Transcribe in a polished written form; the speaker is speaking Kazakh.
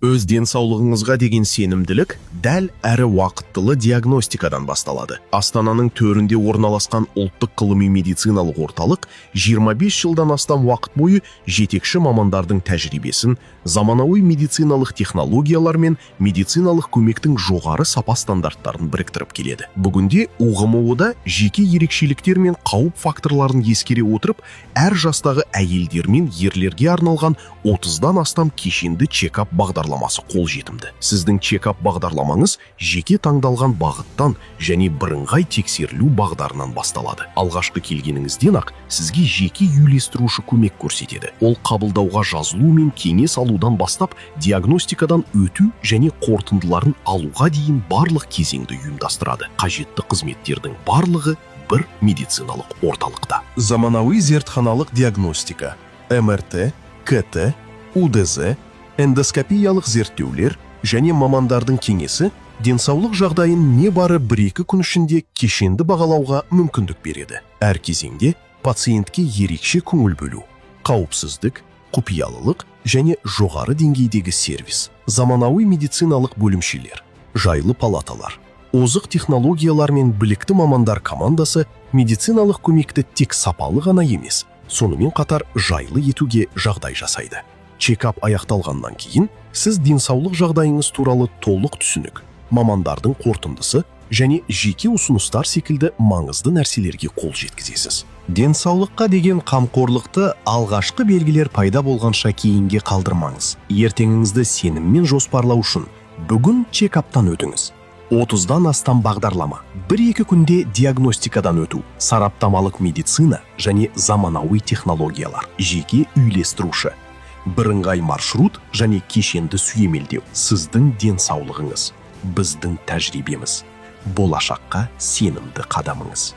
Өз денсаулығыңызға деген сенімділік дәл әрі уақыттылы диагностикадан басталады. Астананың төрінде орналасқан ұлттық ғылыми медициналық орталық 25 жылдан астам уақыт бойы жетекші мамандардың тәжірибесін, заманауи медициналық технологиялар мен медициналық көмектің жоғары сапа стандарттарын біріктіріп келеді. Бүгінде УГМО-да жеке ерекшеліктер мен қауіп факторларын ескере отырып, әр жастағы әйелдер мен ерлерге арналған 30-дан астам кешенді чекап бағдарламасы қолжетімді. Сіздің чекап бағдарламаңыз жеке таңдалған бағыттан және бірыңғай тексерілу бағдарынан басталады. Алғашқы келгеніңізден-ақ сізге жеке үйлестіруші көмек көрсетеді. Ол қабылдауға жазылу мен кеңес алудан бастап диагностикадан өту және қорытындыларын алуға дейін барлық кезеңді ұйымдастырады. Қажетті қызметтердің барлығы бір медициналық орталықта. Заманауи зертханалық диагностика, МРТ, КТ, УДЗ, эндоскопиялық зерттеулер және мамандардың кеңесі денсаулық жағдайын небары 1-2 күн ішінде кешенді бағалауға мүмкіндік береді. Әр кезеңде пациентке ерекше көңіл бөлу, қауіпсіздік, құпиялылық және жоғары деңгейдегі сервис, заманауи медициналық бөлімшелер, жайлы палаталар, озық технологиялар мен білікті мамандар командасы медициналық көмекті тек сапалы ғана емес, сонымен қатар жайлы етуге жағдай жасайды. Чекап аяқталғаннан кейін, сіз денсаулық жағдайыңыз туралы толық түсінік, мамандардың қорытындысы және жеке ұсыныстар секілді маңызды нәрселерге қол жеткізесіз. Денсаулыққа деген қамқорлықты алғашқы белгілер пайда болғанша кейінге қалдырмаңыз. Ертеңіңізді сеніммен жоспарлау үшін бүгін чекаптан өтіңіз. 30-дан астам бағдарлама, 1-2 күнде диагностикадан өту, сараптамалық медицина және заманауи технологиялар, жеке үйлестіруші, бірыңғай маршрут және кешенді сүйемелдеу. Сіздің денсаулығыңыз, біздің тәжірибеміз, болашаққа сенімді қадамыңыз.